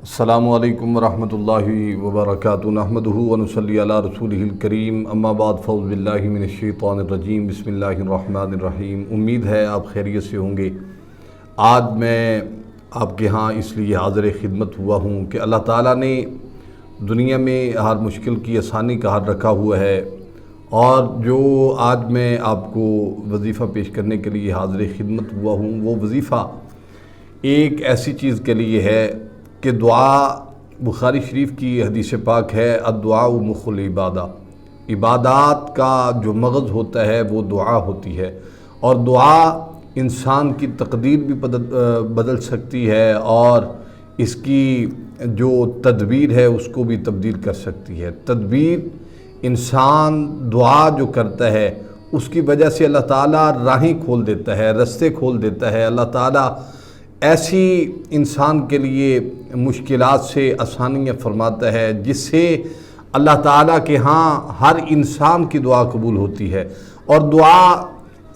السلام علیکم ورحمۃ اللہ وبرکاتہ نحمدہ ونصلی علی رسولہ الکریم اما بعد فاعوذ باللہ من الشیطان الرجیم بسم اللہ الرحمن الرحیم۔ امید ہے آپ خیریت سے ہوں گے۔ آج میں آپ کے ہاں اس لیے حاضر خدمت ہوا ہوں کہ اللہ تعالیٰ نے دنیا میں ہر مشکل کی آسانی کا حل رکھا ہوا ہے، اور جو آج میں آپ کو وظیفہ پیش کرنے کے لیے حاضر خدمت ہوا ہوں وہ وظیفہ ایک ایسی چیز کے لیے ہے کہ دعا بخاری شریف کی حدیث پاک ہے، الدعاء مخ العبادہ، عبادات کا جو مغز ہوتا ہے وہ دعا ہوتی ہے، اور دعا انسان کی تقدیر بھی بدل سکتی ہے اور اس کی جو تدبیر ہے اس کو بھی تبدیل کر سکتی ہے۔ تدبیر انسان دعا جو کرتا ہے اس کی وجہ سے اللہ تعالیٰ راہیں کھول دیتا ہے، رستے کھول دیتا ہے۔ اللہ تعالیٰ ایسی انسان کے لیے مشکلات سے آسانیاں فرماتا ہے جس سے اللہ تعالیٰ کے ہاں ہر انسان کی دعا قبول ہوتی ہے۔ اور دعا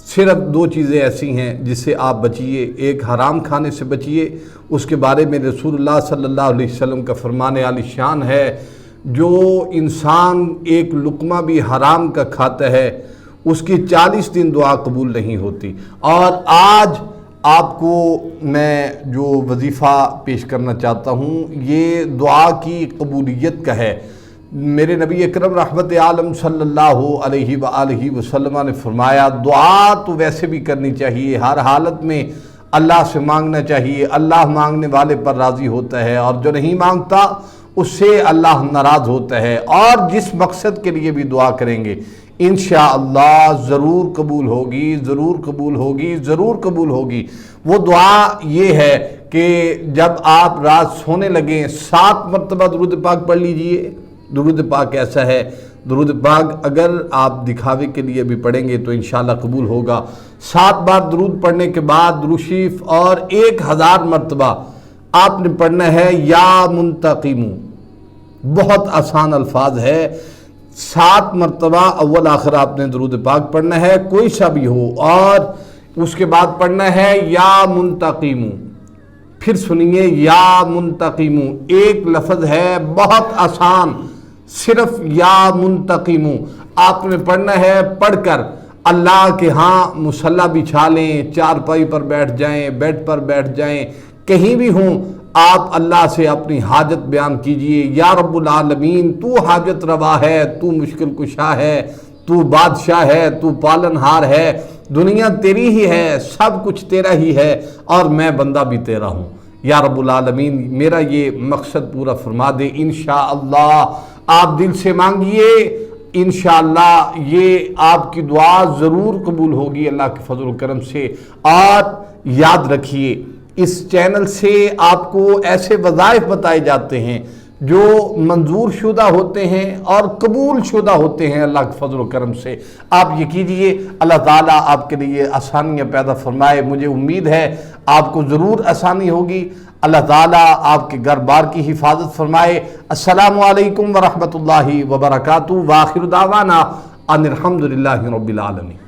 صرف دو چیزیں ایسی ہیں جس سے آپ بچیے، ایک حرام کھانے سے بچیے، اس کے بارے میں رسول اللہ صلی اللہ علیہ وسلم کا فرمان عالی شان ہے، جو انسان ایک لقمہ بھی حرام کا کھاتا ہے اس کی 40 دن دعا قبول نہیں ہوتی۔ اور آج آپ کو میں جو وظیفہ پیش کرنا چاہتا ہوں یہ دعا کی قبولیت کا ہے۔ میرے نبی اکرم رحمت عالم صلی اللہ علیہ وآلہ وسلم نے فرمایا دعا تو ویسے بھی کرنی چاہیے، ہر حالت میں اللہ سے مانگنا چاہیے۔ اللہ مانگنے والے پر راضی ہوتا ہے، اور جو نہیں مانگتا اس سے اللہ ناراض ہوتا ہے۔ اور جس مقصد کے لیے بھی دعا کریں گے انشاءاللہ ضرور قبول ہوگی، ضرور قبول ہوگی، ضرور قبول ہوگی۔ وہ دعا یہ ہے کہ جب آپ رات سونے لگیں 7 مرتبہ درود پاک پڑھ لیجئے۔ درود پاک ایسا ہے، درود پاک اگر آپ دکھاوے کے لیے بھی پڑھیں گے تو انشاءاللہ قبول ہوگا۔ 7 بار درود پڑھنے کے بعد درود شریف اور 1000 مرتبہ آپ نے پڑھنا ہے یا منتقم۔ بہت آسان الفاظ ہے، 7 مرتبہ اول آخر آپ نے درود پاک پڑھنا ہے، کوئی سا بھی ہو، اور اس کے بعد پڑھنا ہے یا منتقم۔ پھر سنیے، یا منتقم ایک لفظ ہے، بہت آسان، صرف یا منتقم آپ نے پڑھنا ہے۔ پڑھ کر اللہ کے ہاں مصلی بچھا لیں، چارپائی پر بیٹھ جائیں، بیڈ پر بیٹھ جائیں، کہیں بھی ہوں، آپ اللہ سے اپنی حاجت بیان کیجئے۔ یا رب العالمین تو حاجت روا ہے، تو مشکل کشا ہے، تو بادشاہ ہے، تو پالن ہار ہے، دنیا تیری ہی ہے، سب کچھ تیرا ہی ہے، اور میں بندہ بھی تیرا ہوں۔ یا رب العالمین میرا یہ مقصد پورا فرما دے۔ انشاءاللہ آپ دل سے مانگیے، انشاءاللہ یہ آپ کی دعا ضرور قبول ہوگی اللہ کے فضل و کرم سے۔ اور یاد رکھیے اس چینل سے آپ کو ایسے وظائف بتائے جاتے ہیں جو منظور شدہ ہوتے ہیں اور قبول شدہ ہوتے ہیں اللہ کے فضل و کرم سے۔ آپ یہ کیجئے، اللہ تعالیٰ آپ کے لیے آسانیاں پیدا فرمائے۔ مجھے امید ہے آپ کو ضرور آسانی ہوگی۔ اللہ تعالیٰ آپ کے گھر بار کی حفاظت فرمائے۔ السلام علیکم ورحمۃ اللہ وبرکاتہ، وآخر دعوانا ان الحمدللہ رب العالمین۔